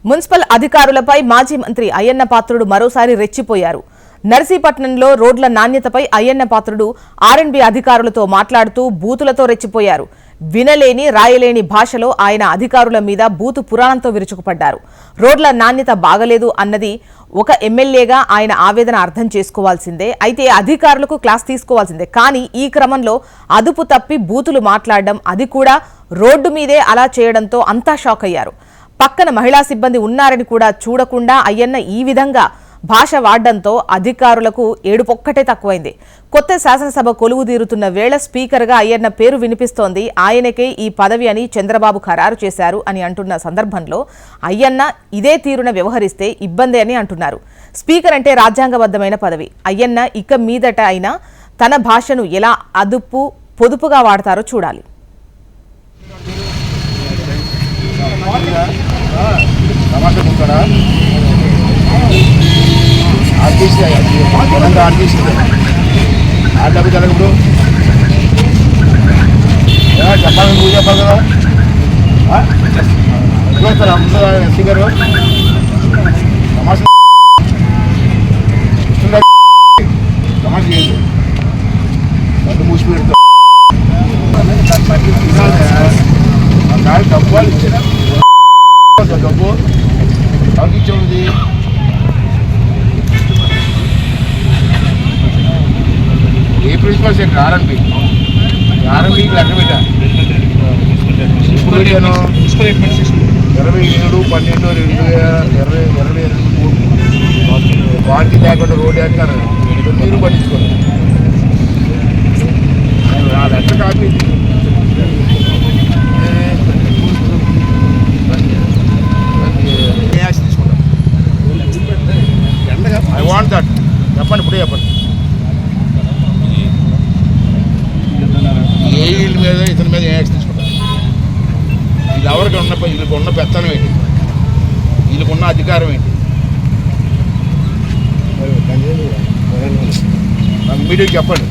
Municipal అధికారులపై మాజీ మంత్రి అయ్యన్న పాత్రుడు మరోసారి రెచ్చిపోయారు. నర్సీపట్నంలో రోడ్ల నాణ్యతపై అయ్యన్న పాత్రుడు ఆర్ఎండ్బీ అధికారులతో మాట్లాడుతూ బూతులతో రెచ్చిపోయారు. వినలేని రాయలేని భాషలో ఆయన అధికారుల మీద బూతు పురాణంతో విరుచుకుపడ్డారు. రోడ్ల నాణ్యత బాగలేదు అన్నది ఒక ఎమ్మెల్యేగా ఆయన ఆవేదన అర్థం చేసుకోవాల్సిందే, అయితే అధికారులకు క్లాస్ తీసుకోవాల్సిందే. కానీ ఈ క్రమంలో అదుపు తప్పి బూతులు మాట్లాడడం, అది కూడా రోడ్డు మీదే అలా చేయడంతో అంతా షాక్ అయ్యారు. పక్కన మహిళా సిబ్బంది ఉన్నారని కూడా చూడకుండా అయ్యన్న ఈ విధంగా భాష వాడడంతో అధికారులకు ఏడుపొక్కటే తక్కువైంది. కొత్త శాసనసభ కొలువు తీరుతున్న వేళ స్పీకర్గా అయ్యన్న పేరు వినిపిస్తోంది. ఆయనకే ఈ పదవి అని చంద్రబాబు ఖరారు చేశారు అని అంటున్న సందర్భంలో అయ్యన్న ఇదే తీరున వ్యవహరిస్తే ఇబ్బంది అని అంటున్నారు. స్పీకర్ అంటే రాజ్యాంగబద్ధమైన పదవి. అయ్యన్న ఇక మీదట అయినా తన భాషను ఎలా అదుపు పొదుపుగా వాడతారో చూడాలి. చెప్పాలి నువ్వు చెప్పాలి కదా చూస్తారా ఎస్సీ గారు సమస్య చేయండి అడ్డు మూసి పెడతా డబ్బు ఇచ్చిన డబ్బు ఎవరికి ఇచ్చేది ఏ ప్రిన్సిపల్ సెక్రటరీ ఆర్ఎంబీకి లెక్క పెట్టా ఇప్పుడు నేను 27/12/2022 వారికి లేకుండా రోడ్డు వేస్తారు మీరు పట్టించుకోండి. నా లెక్క కాపీ తీసుకుంటాను. I want that. చెప్పండి, ఇప్పుడే చెప్పండి. ఏ వీళ్ళ మీద ఇతని మీద ఏ యాక్షన్ తీసుకుంటారు? వీళ్ళు ఎవరికి వీళ్ళకి ఉన్న పెత్తనం ఏంటి, వీళ్ళకున్న అధికారం ఏంటి? నాకు మీడియాకి చెప్పండి.